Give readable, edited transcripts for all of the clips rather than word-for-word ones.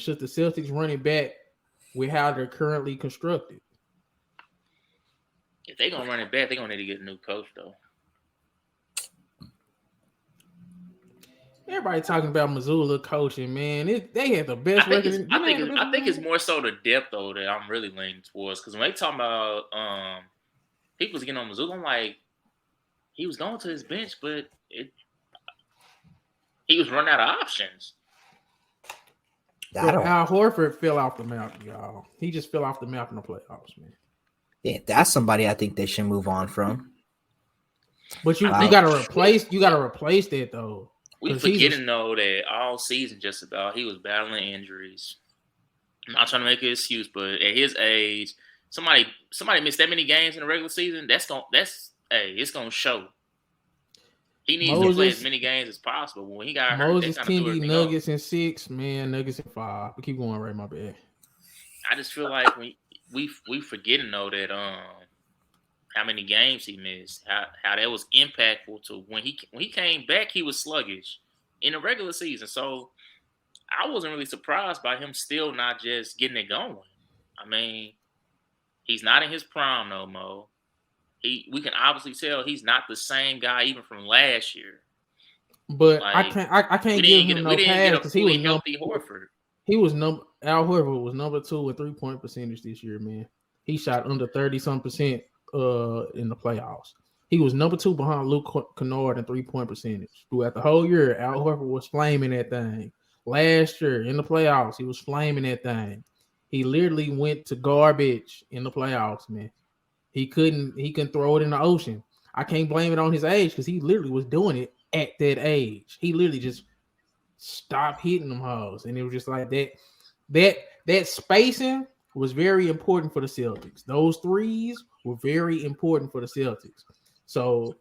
should the Celtics run it back with how they're currently constructed? If they're gonna run it back, they're gonna need to get a new coach though. Everybody talking about Missoula coaching, man. They had the best record. I think it's more so the depth though that I'm really leaning towards. Because when they talking about people was getting on Missoula, I'm like, he was going to his bench, but he was running out of options. Al Horford fell off the map, y'all. He just fell off the map in the playoffs, man. Yeah, that's somebody I think they should move on from. But you gotta replace that though. We forgetting though that all season just about he was battling injuries. I'm not trying to make an excuse, but at his age, somebody missed that many games in the regular season. It's gonna show. He needs to play as many games as possible. When he got hurt, Moses Kendi, Nuggets in 6, man. Nuggets in 5. But keep going, right? My bad. I just feel like we forgetting though that how many games he missed, how that was impactful to when he came back, he was sluggish in the regular season. So I wasn't really surprised by him still not just getting it going. I mean, he's not in his prime no more. We can obviously tell he's not the same guy even from last year. But like, I can't give him no pass because he was healthy Horford. Al Horford was number 2 with 3-point percentage this year, man. He shot under 30-some% in the playoffs. He was number 2 behind Luke Kennard in 3-point percentage. Throughout the whole year, Al Horford was flaming that thing. Last year in the playoffs, he was flaming that thing. He literally went to garbage in the playoffs, man. He couldn't throw it in the ocean. I can't blame it on his age because he literally was doing it at that age. He literally just stopped hitting them hoes. And it was just like that spacing was very important for the Celtics. Those threes were very important for the Celtics. So,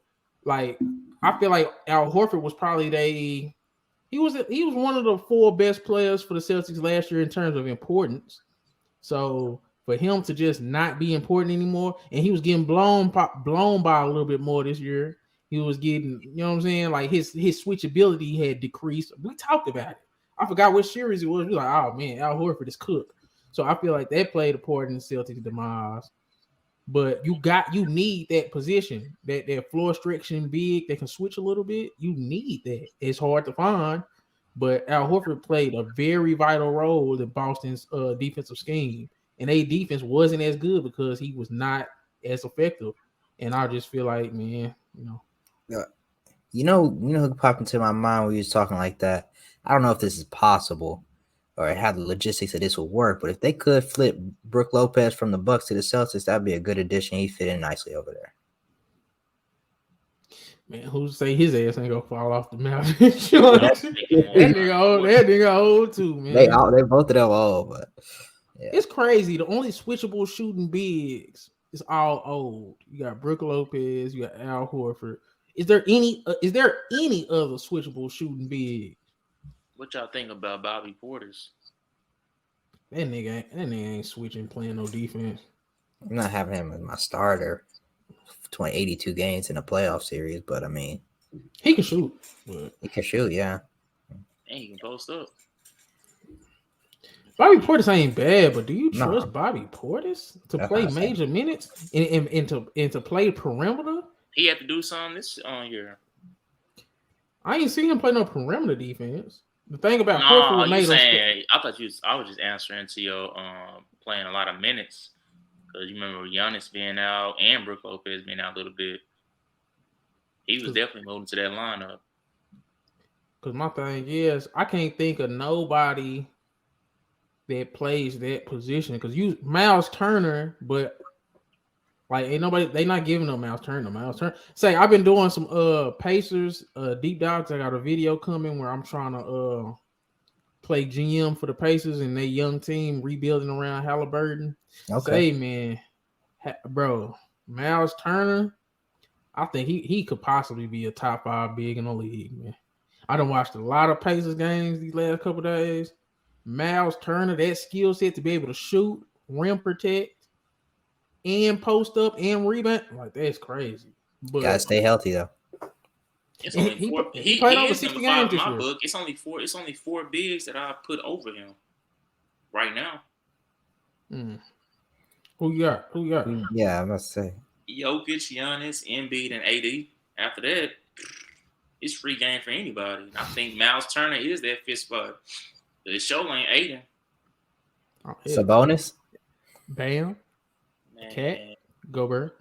like, I feel like Al Horford was probably he was one of the 4 best players for the Celtics last year in terms of importance. So for him to just not be important anymore, and he was getting blown by a little bit more this year. He was getting, you know what I'm saying? Like his switchability had decreased. We talked about it. I forgot what series it was. We were like, oh man, Al Horford is cooked. So I feel like that played a part in the Celtics' demise. But you need that position, that floor stretching big that can switch a little bit. You need that. It's hard to find, but Al Horford played a very vital role in Boston's defensive scheme, and their defense wasn't as good because he was not as effective. And I just feel like, man, you know who popped into my mind when you was talking like that. I don't know if this is possible or how the logistics of this will work, but if they could flip Brook Lopez from the Bucks to the Celtics, that'd be a good addition. He fit in nicely over there. Man, who's say his ass ain't gonna fall off the mountain? that nigga old too, man. They both of them old, but yeah. It's crazy. The only switchable shooting bigs is all old. You got Brook Lopez, you got Al Horford. Is there any other switchable shooting big? What y'all think about Bobby Portis? That nigga ain't switching, playing no defense. I'm not having him as my starter. 82 games in a playoff series, but I mean, he can shoot. He can shoot, yeah. And he can post up. Bobby Portis ain't bad, but do you trust Bobby Portis to play major minutes and to play perimeter? He had to do something this year. I ain't seen him play no perimeter defense. The thing about Horford made him. I was just answering to your playing a lot of minutes. Because you remember Giannis being out and Brook Lopez being out a little bit. He was definitely moving to that lineup. Because my thing is, I can't think of nobody that plays that position. Because Miles Turner, but like ain't nobody, they not giving no Miles Turner. Say I've been doing some Pacers deep dives. I got a video coming where I'm trying to play GM for the Pacers and their young team rebuilding around Halliburton. Okay. Say, man, bro, Miles Turner, I think he could possibly be a top 5 big in the league, man. I done watched a lot of Pacers games these last couple days. Miles Turner, that skill set to be able to shoot, rim protect, and post up and rebound, like that's crazy. But gotta stay healthy though. It's only four. He played over 60 games this year. Book. It's only four bigs that I put over him. right now. Who you got? Yeah, I must say. Jokic, Giannis, Embiid, and AD. After that, it's free game for anybody. And I think Miles Turner is that fifth spot. The show ain't Aiden. Oh, Sabonis. Bam. Man, Cat. Gobert.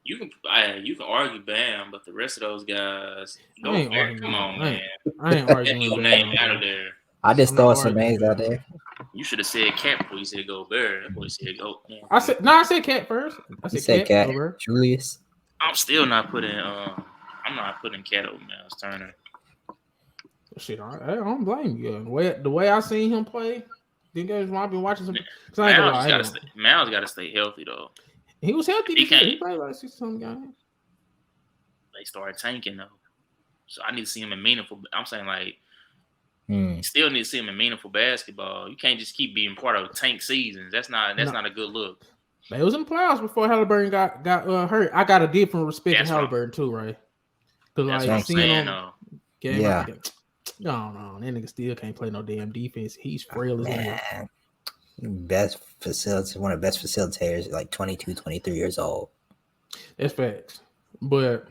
you can argue Bam, but the rest of those guys, I ain't Gobert. arguing. Come on, I man. ain't Get arguing your with name Bam. out of there. I just I'm not throwing some arguing names with out Bam. there. You should have said Cat before you said Gobert. That boy said go. I said Cat first. I said Cat. Gobert. Julius. I'm still not putting. I'm not putting Cat over Miles Turner. Shit, I don't blame you. The way I seen him play, the games when I've been watching some. Miles got to stay healthy though. He was healthy. He can't. He played like 60-something games. They started tanking though, so I need to see him in meaningful. I'm saying like, you still need to see him in meaningful basketball. You can't just keep being part of tank seasons. That's not a good look. They was in the playoffs before Halliburton got hurt. I got a different respect for Halliburton too, right? Because like seeing him game after game, no, that nigga still can't play no damn defense. He's frail as hell. Best facility, one of the best facilitators, like 22, 23 years old. That's facts. But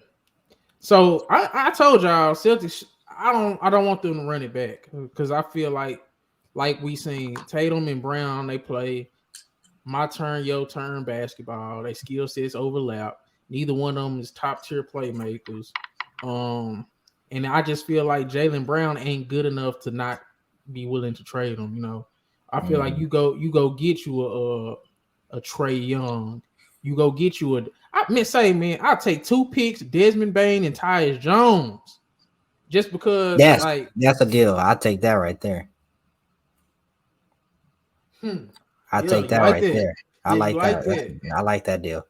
so I told y'all Celtics. I don't want them to run it back because I feel like we seen Tatum and Brown. They play my turn, your turn basketball. They skill sets overlap. Neither one of them is top tier playmakers. And I just feel like Jaylen Brown ain't good enough to not be willing to trade him. You know, I feel like you go get you a Trae Young. You go get you I'll take 2 picks, Desmond Bane and Tyus Jones, just because. That's a deal. I'll take that right there. I'll take that right there. I like that. I like that deal.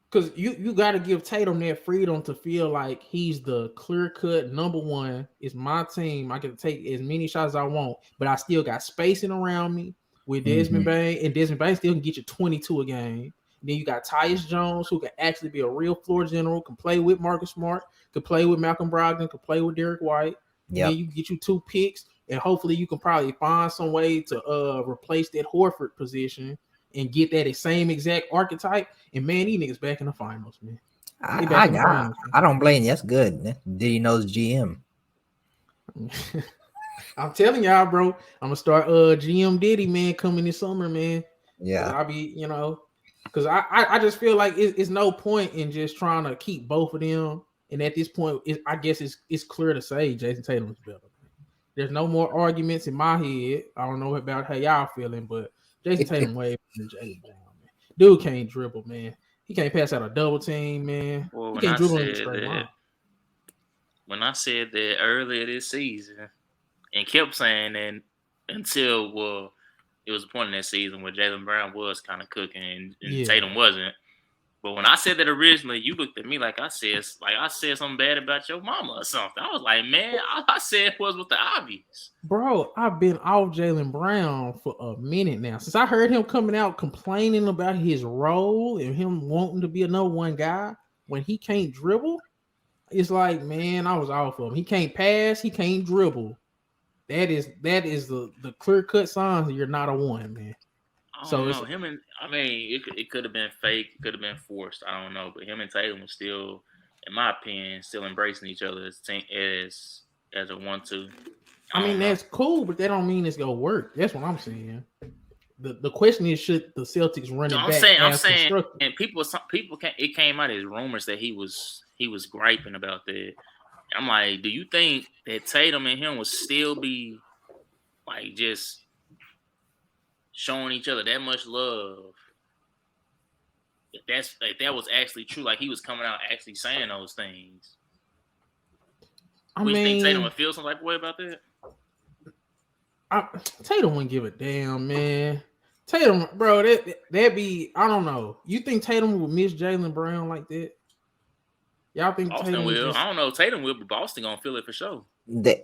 Because you got to give Tatum that freedom to feel like he's the clear-cut number one. It's my team. I can take as many shots as I want, but I still got spacing around me with Desmond Bane, and Desmond Bane still can get you 22 a game. And then you got Tyus Jones, who can actually be a real floor general, can play with Marcus Smart, can play with Malcolm Brogdon, can play with Derek White. Yeah, you can get you 2 picks, and hopefully you can probably find some way to replace that Horford position and get that same exact archetype. And man, these niggas back in the finals, man. I don't blame you. That's good. Diddy knows GM. I'm telling y'all, bro. I'm gonna start GM Diddy, man, coming this summer, man. Yeah. I'll be, because I just feel like it's no point in just trying to keep both of them. And at this point, I guess it's clear to say Jason Tatum is better. There's no more arguments in my head. I don't know about how y'all feeling, but Jason Tatum way better than Jaylen Brown, man. Dude can't dribble, man. He can't pass out a double team, man. Well, he can't dribble in the straight line. When I said that earlier this season, and kept saying that until it was a point in that season where Jaylen Brown was kind of cooking and Tatum wasn't. But when I said that originally, you looked at me like I said something bad about your mama or something. I was like, man, all I said was the obvious. Bro, I've been off Jaylen Brown for a minute now. Since I heard him coming out complaining about his role and him wanting to be a number one guy when he can't dribble, it's like, man, I was off of him. He can't pass, he can't dribble. That is the clear-cut signs that you're not a one, man. I don't know. It could have been fake. It could have been forced. I don't know. But him and Tatum was still, in my opinion, still embracing each other as a 1-2. I mean, that's cool, but that don't mean it's gonna work. That's what I'm saying. The question is, should the Celtics run it back? I'm saying, and people it came out as rumors that he was griping about that. I'm like, do you think that Tatum and him would still be like just showing each other that much love? If that was actually true, like he was coming out actually saying those things. You think Tatum would feel some type of way about that? Tatum wouldn't give a damn, man. Tatum, bro, that be, I don't know. You think Tatum would miss Jaylen Brown like that? Y'all think Boston Tatum will? I don't know. Tatum will, but Boston gonna feel it for sure. They've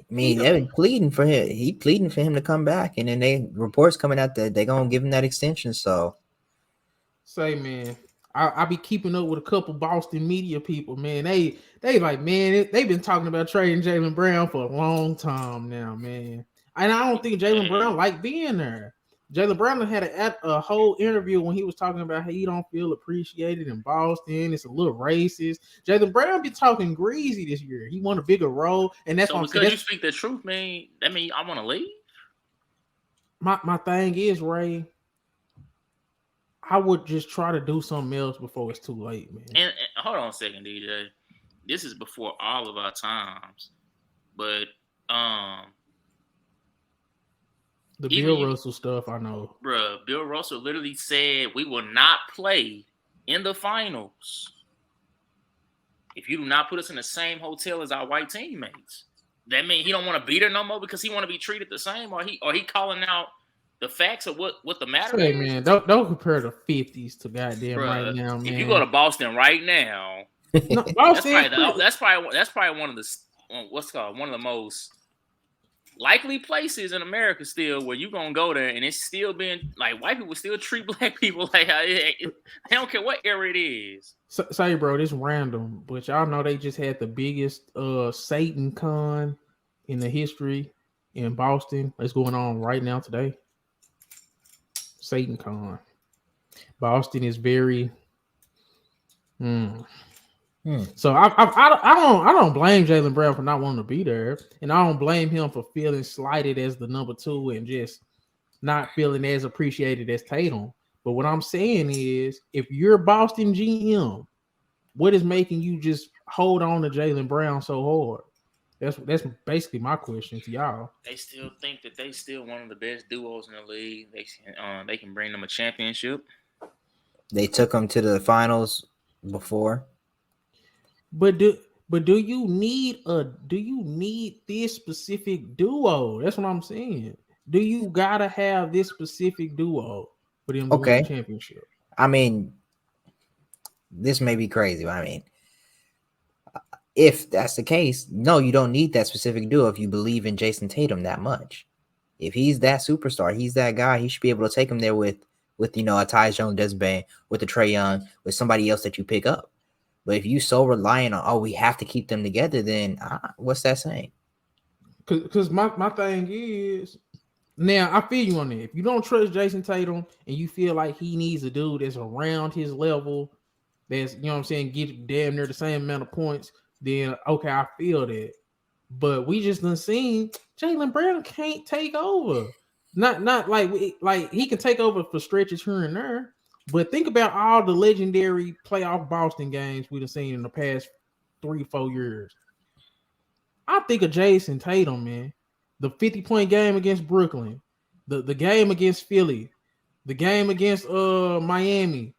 been pleading for him. He pleading for him to come back, and then reports coming out that they're gonna give him that extension. So, say, man, I be keeping up with a couple Boston media people, man. They like, man, they've been talking about trading Jaylen Brown for a long time now, man. And I don't think Jaylen Brown liked being there. Jaylen Brown had a whole interview when he was talking about how he don't feel appreciated in Boston. It's a little racist. Jaylen Brown be talking greasy this year. He won a bigger role, and that's so what because you speak the truth, man. That mean I want to leave. My thing is, Ray, I would just try to do something else before it's too late, man. And hold on a second, DJ. This is before all of our times, but the Bill Russell stuff, I know, bro. Bill Russell literally said we will not play in the finals if you do not put us in the same hotel as our white teammates. That means he don't want to be there no more because he want to be treated the same, or he calling out the facts of what the matter is. Man, don't compare the 50s to goddamn right now, man. If you go to Boston right now, no, Boston, that's probably one of the one of the most likely places in America still where you gonna go there and it's still being like white people still treat black people like they don't care what era it is. Say, bro, this random, but y'all know they just had the biggest Satan con in the history in Boston. It's going on right now today. Satan con. Boston is very. So I don't blame Jaylen Brown for not wanting to be there, and I don't blame him for feeling slighted as the number 2 and just not feeling as appreciated as Tatum. But what I'm saying is, if you're Boston GM, what is making you just hold on to Jaylen Brown so hard? That's basically my question to y'all. They still think that they still one of the best duos in the league. They can bring them a championship. They took them to the finals before. But do you need this specific duo? That's what I'm saying. Do you gotta have this specific duo for them to win the championship? I mean, this may be crazy, but I mean, if that's the case, no, you don't need that specific duo if you believe in Jason Tatum that much. If he's that superstar, he's that guy, he should be able to take him there with a Tyus Jones, Desmond, with a Trae Young, with somebody else that you pick up. But if you so reliant on, we have to keep them together, then what's that saying? Because my thing is, now I feel you on that. If you don't trust Jason Tatum and you feel like he needs a dude that's around his level, that's, you know what I'm saying, get damn near the same amount of points, then okay, I feel that. But we just done seen Jaylen Brown can't take over. Not like he can take over for stretches here and there. But think about all the legendary playoff Boston games we've seen in the past 3-4 years. I think of Jason Tatum, man. The 50-point game against Brooklyn, the game against Philly, the game against Miami,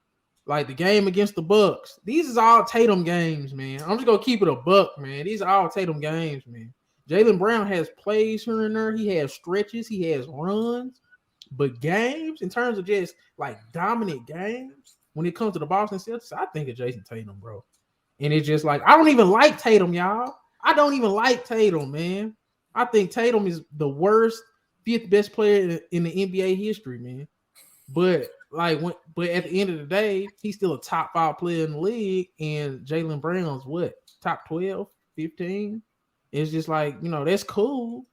like the game against the Bucks. These is all Tatum games, man. I'm just gonna keep it a buck, man. These are all Tatum games, man. Jaylen Brown has plays here and there. He has stretches. He has runs. But games, in terms of just like dominant games, when it comes to the Boston Celtics, I think of Jason Tatum, bro. And it's just like, I don't even like Tatum, y'all. I don't even like Tatum, man. I think Tatum is the worst 5th best player in the NBA history, man. But at the end of the day, he's still a top 5 player in the league, and Jaylen Brown's what? Top 12, 15? It's just like, that's cool.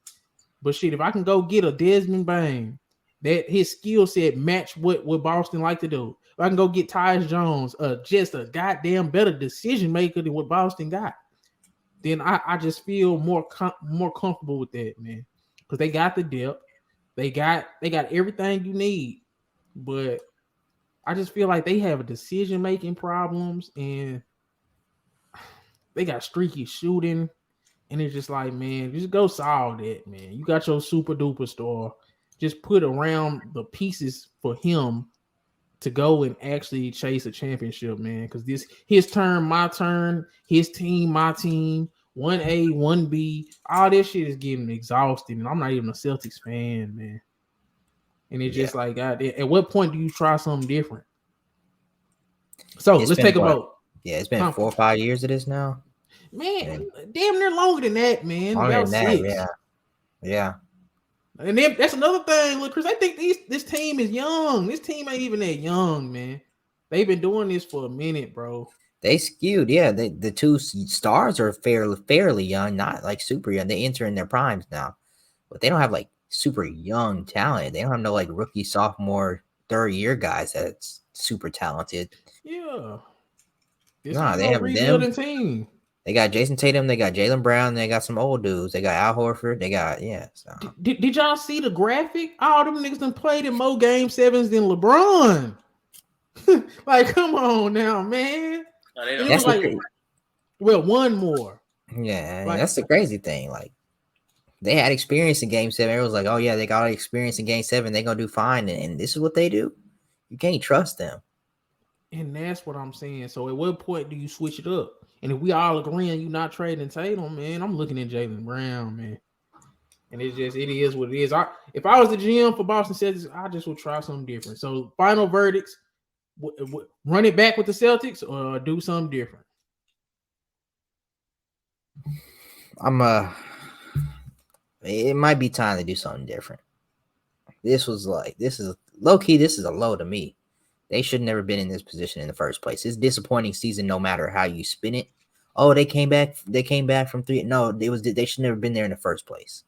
But shit, if I can go get a Desmond Bain, that his skill set match what Boston like to do. If I can go get Tyus Jones, just a goddamn better decision maker than what Boston got, then I just feel more comfortable with that, man. Because they got the depth, they got everything you need, but I just feel like they have decision making problems and they got streaky shooting, and it's just like, man, just go solve that, man. You got your super duper star. Just put around the pieces for him to go and actually chase a championship, man. Because his turn, my turn, his team, my team, 1A, 1B, all this shit is getting exhausting. And I'm not even a Celtics fan, man. And it's just like, God, at what point do you try something different? So let's take a vote. Yeah, it's been 4 or 5 years of this now. Man, damn near longer than that, man. Longer than that, yeah. And then that's another thing. Look, Chris, I think this team is young. This team ain't even that young, man. They've been doing this for a minute, bro. They skewed, yeah. The 2 stars are fairly young, not like super young. They enter in their primes now, but they don't have like super young talent. They don't have no like rookie, sophomore, third year guys that's super talented. Yeah. This No, ain't they no have them. rebuilding team. They got Jason Tatum. They got Jaylen Brown. They got some old dudes. They got Al Horford. They got So Did y'all see the graphic? All them niggas done played in more game sevens than LeBron. Like, come on now, man. No, they And it don't. was like, well, one more. Like, that's the crazy thing. Like they had experience in Game 7. It was like, oh yeah, they got experience in Game 7. They're gonna do fine, and this is what they do. You can't trust them. and that's what I'm saying. So at what point do you switch it up? And if we all agreeing you not trading Tatum, man, I'm looking at Jaylen Brown, man. And it is what it is. If I was the GM for Boston Celtics, I just would try something different. So final verdicts: run it back with the Celtics or do something different. It might be time to do something different. This is low key. This is a low to me. They should never been in this position in the first place. It's disappointing season, no matter how you spin it. Oh, they came back. They came back from 3. No, they should never been there in the first place.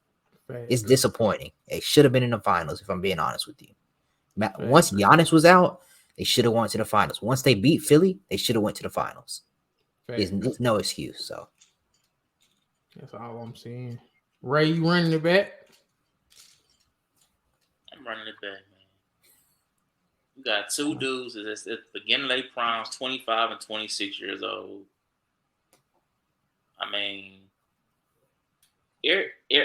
It's disappointing. They should have been in the finals, if I'm being honest with you. Once Giannis was out, they should have went to the finals. Once they beat Philly, they should have went to the finals. There's no excuse. So that's all I'm saying. Ray, you running it back? I'm running it back, man. You got two dudes that's at the beginning of their primes, 25 and 26 years old. I mean,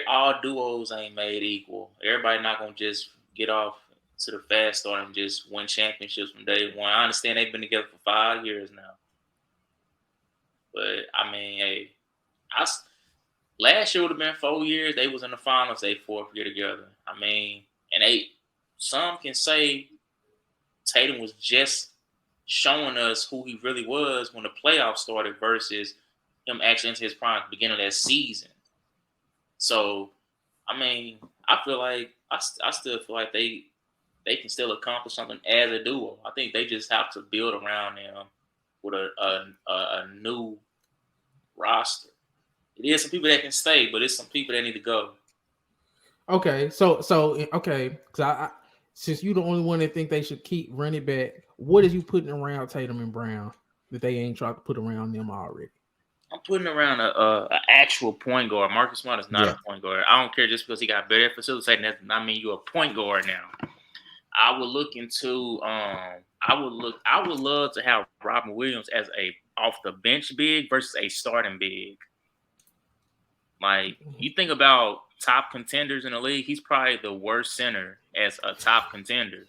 all duos ain't made equal. Everybody not gonna just get off to the fast start and just win championships from day one. I understand they've been together for 5 years now, but I mean, hey, last year would have been 4 years. They was in the finals. They 4th year together. I mean, and some can say Tatum was just showing us who he really was when the playoffs started versus him actually into his prime at the beginning of that season. So, I mean, I feel like I still feel like they can still accomplish something as a duo. I think they just have to build around them with a new roster. It is some people that can stay, but it's some people that need to go. Okay, okay, because since you the only one that think they should keep running back, what is you putting around Tatum and Brown that they ain't tried to put around them already? I'm putting around a actual point guard. Marcus Smart is not a point guard. I don't care just because he got better at facilitating. That does not mean you're a point guard now. I would look into. I would love to have Robin Williams as a off the bench big versus a starting big. Like, you think about top contenders in the league, he's probably the worst center as a top contender.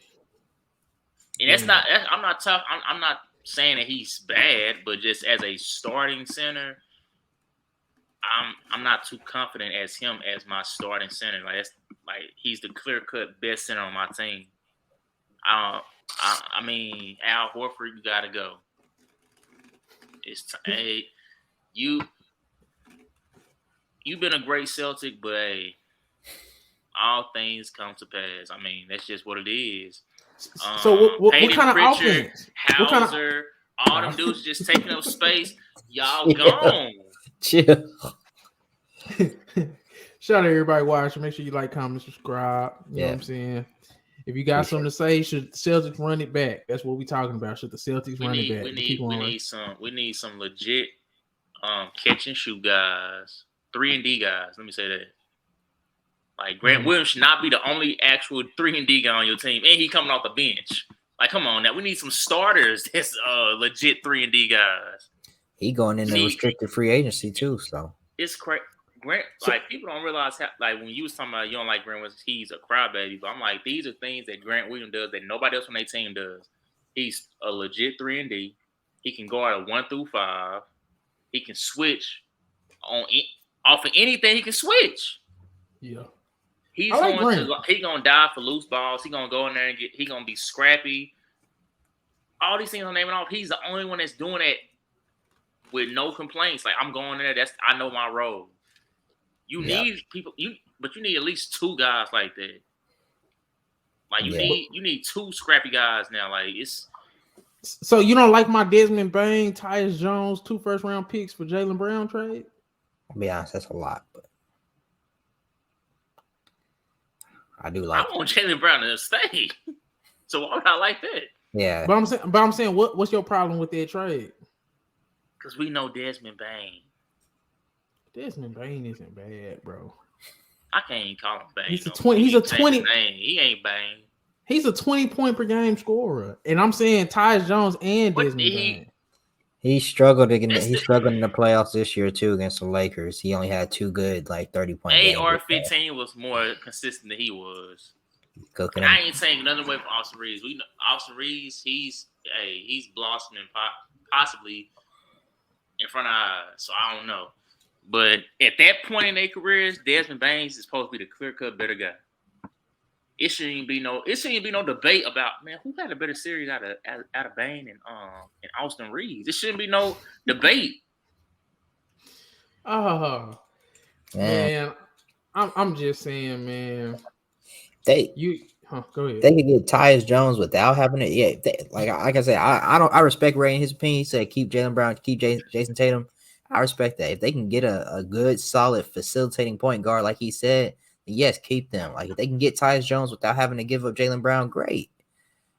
And I'm not tough. I'm not saying that he's bad, but just as a starting center, I'm not too confident as him as my starting center. Like he's the clear cut best center on my team. I mean, Al Horford, you gotta go. You've been a great Celtic, but hey, all things come to pass. I mean, that's just what it is. So what kind of Pritchard, offense? Hauser, all them dudes just taking up space. Y'all gone. Chill. Shout out to everybody watching. Make sure you like, comment, subscribe. You know what I'm saying? If you got something to say, should the Celtics run it back? That's what we're talking about. Should the Celtics run it back? We need some legit catch and shoot guys, 3-and-D guys. Let me say that. Like, Grant Williams should not be the only actual 3-and-D guy on your team, and he coming off the bench. Like, come on now, we need some starters that's legit 3-and-D guys. He going into restricted free agency too, so it's crazy. Grant, like, people don't realize how, like, when you was talking about you don't like Grant Williams, he's a crybaby. But I'm like, these are things that Grant Williams does that nobody else on their team does. He's a legit 3-and-D. He can guard a 1 through 5. He can switch off of anything. He can switch. Yeah. He gonna die for loose balls. He gonna go in there and he gonna be scrappy. All these things I'm naming off. He's the only one that's doing it with no complaints. Like, I'm going there. I know my role. You need people, but you need at least 2 guys like that. Like, you need 2 scrappy guys now. Like, it's. So you don't like my Desmond Bain, Tyus Jones, 2 first-round picks for Jaylen Brown trade? I'll be honest, that's a lot. But I do I like want Jaylen Brown to stay. So why would I like that? Yeah. But I'm saying, what's your problem with that trade? Because we know Desmond Bain. Desmond Bain isn't bad, bro. I can't even call him Bain. He's a no 20. more. He's a 20. He ain't Bain. He's a 20-point per game scorer, and I'm saying Tyus Jones and What Desmond did he? Bain. He struggled again. That's He struggled in the playoffs this year too against the Lakers. He only had 2 good 30-point games. AR-15 was more consistent than he was. Cooking And him. I ain't saying nothing away from Austin Reeves. We know Austin Reeves. He's blossoming possibly in front of our eyes. So I don't know. But at that point in their careers, Desmond Bain is supposed to be the clear-cut better guy. It shouldn't even be no debate about, man, who had a better series out of Bain and Austin Reeves. It shouldn't be no debate. Oh man, I'm just saying, man. Go ahead. They could get Tyus Jones without having it. Yeah, like I said, I respect Ray in his opinion. He said keep Jaylen Brown, keep Jason Tatum. I respect that. If they can get a good, solid facilitating point guard, like he said, then yes, keep them. Like if they can get Tyus Jones without having to give up Jaylen Brown, great.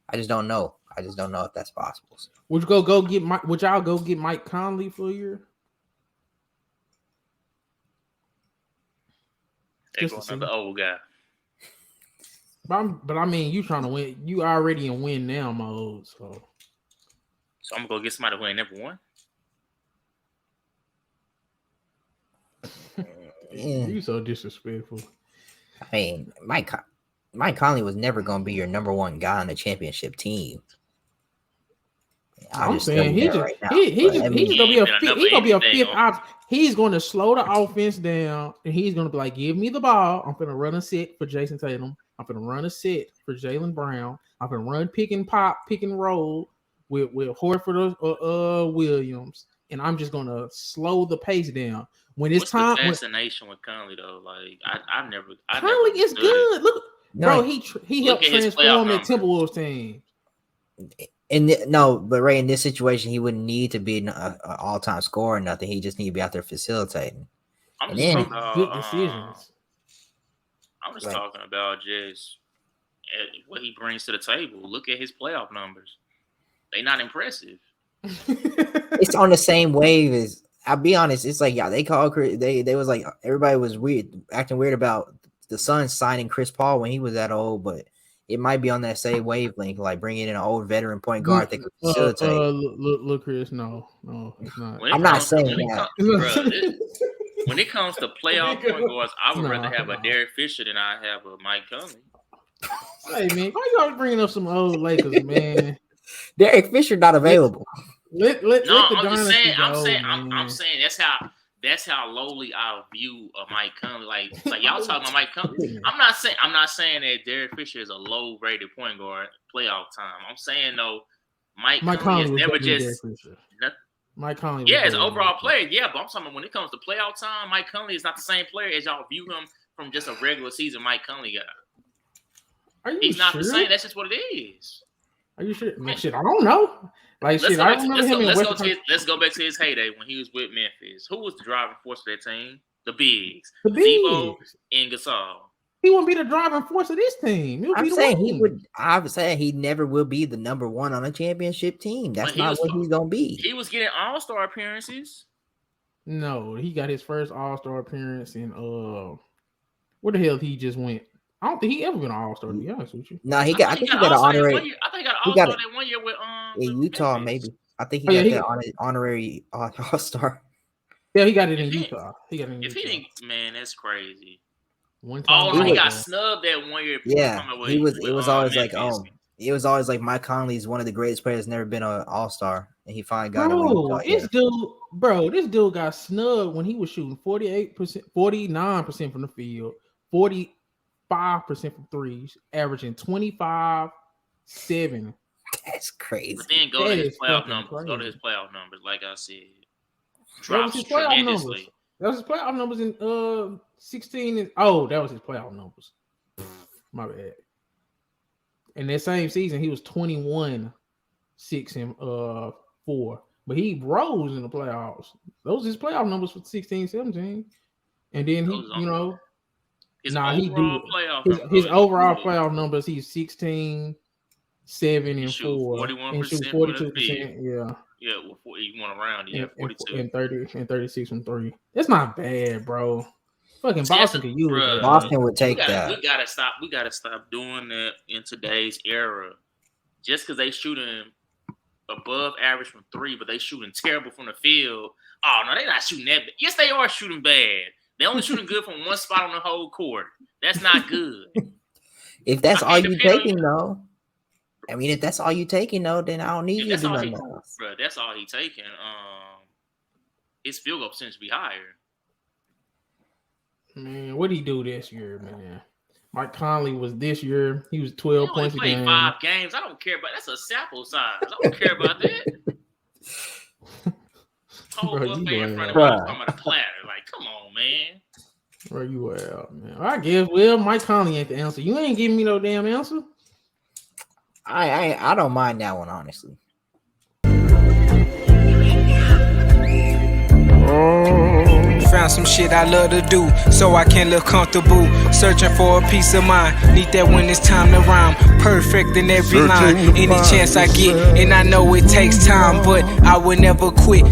I just don't know. I just don't know if that's possible. Would you go get Mike? Would y'all go get Mike Conley for a year? They go another old guy. But I mean, you trying to win. You already in win now mode. So I'm going to go get somebody who ain't never won. You so disrespectful. I mean, Mike Conley was never going to be your number one guy on the championship team. I'm saying he's gonna be a fifth option. He's going to slow the offense down, and he's going to be like, "Give me the ball. I'm going to run a set for Jason Tatum. I'm going to run a set for Jaylen Brown. I'm going to run pick and roll with Horford or Williams, and I'm just going to slow the pace down." When it's time, the fascination with Conley though, like I've never. Conley is good. Look, bro, he helped transform the Timberwolves team. But Ray, in this situation, he wouldn't need to be an all-time scorer or nothing. He just need to be out there facilitating. I'm just talking about good decisions. I'm just talking about just what he brings to the table. Look at his playoff numbers; they're not impressive. It's on the same wave as. I'll be honest. It's like they called. They was like everybody was acting weird about the Suns signing Chris Paul when he was that old, but. It might be on that same wavelength, like bringing in an old veteran point guard that could facilitate. Look, Chris, no, it's not. I'm not saying that. When it comes to playoff point guards, I would rather have a Derek Fisher than I have a Mike Conley. Hey man, why you always bringing up some old Lakers, man? Derek Fisher not available. I'm saying that's how lowly I view Mike Conley. Like y'all talking about Mike Conley. I'm not saying that Derek Fisher is a low rated point guard playoff time. I'm saying though, Mike Conley has never just Mike Conley. Yeah, as an overall player, yeah, but I'm talking about when it comes to playoff time, Mike Conley is not the same player as y'all view him from just a regular season Mike Conley guy. He's not the same. That's just what it is. Are you sure? Man, shit, I don't know. Like let's go back to his heyday when he was with Memphis. Who was the driving force of that team? The bigs. Zebo and Gasol. He wouldn't be the driving force of this team. I'm saying he never will be the number one on a championship team. That's not what he's gonna be. He was getting all-star appearances. No, he got his first all-star appearance in where the hell he just went? I don't think he ever been an all-star, to be honest with you. No, I think he got an honorary. I think he got an all-star that 1 year with in Utah, maybe. I think he got that honorary all-star. Yeah, he got it in Utah. He got it in Utah. If he didn't, man, that's crazy. One time he got snubbed that 1 year. Yeah, it was always like, it was always like Mike Conley is one of the greatest players, never been an all-star, and he finally got it. This dude got snubbed when he was shooting 48%, 49% from the field, 45% from threes, averaging 25-7. That's crazy. But then go to his playoff numbers. Crazy. Go to his playoff numbers. Like I said, drops tremendously. That was his playoff numbers in 16. That was his playoff numbers. My bad. In that same season, he was 21-6 and 4. But he rose in the playoffs. Those are his playoff numbers for 16, 17. And then His he overall do. playoff His numbers, overall playoff numbers, he's 16, 7, and shoot 4, and shoot 41% from the 42%. Yeah. Yeah, well, he won around. He had 42. And 30 and 36 from 3. That's not bad, bro. Fucking See, Boston could use bruh, that. Boston would We take gotta, that. we gotta stop. We gotta stop doing that in today's era. Just because they shooting above average from 3, but they shooting terrible from the field. Oh no, they not shooting that bad. Yes, they are shooting bad. They only shooting good from one spot on the whole court. That's not good. If that's I all can't you depend on taking, you. though, I mean, if that's all you taking, though, then I don't need If you to that's do all he, nothing else. bro, that's all he taking. His field goal percentage be higher. Man, what did he do this year, man? Mike Conley was this year. He was 12 He only points a played game. 5 games. I don't care about that's a sample size. I don't care about that. Whole Bro, buffet you in front of wild. me talking about a platter. Like, come on, man. Bro, you well, man. I guess, well, Mike Conley ain't the answer. You ain't giving me no damn answer. I don't mind that one, honestly. Found some shit I love to do, so I can live comfortable. Searching for a peace of mind, need that when it's time to rhyme. Perfect in every line, any chance I get, and I know it takes time, but I would never quit.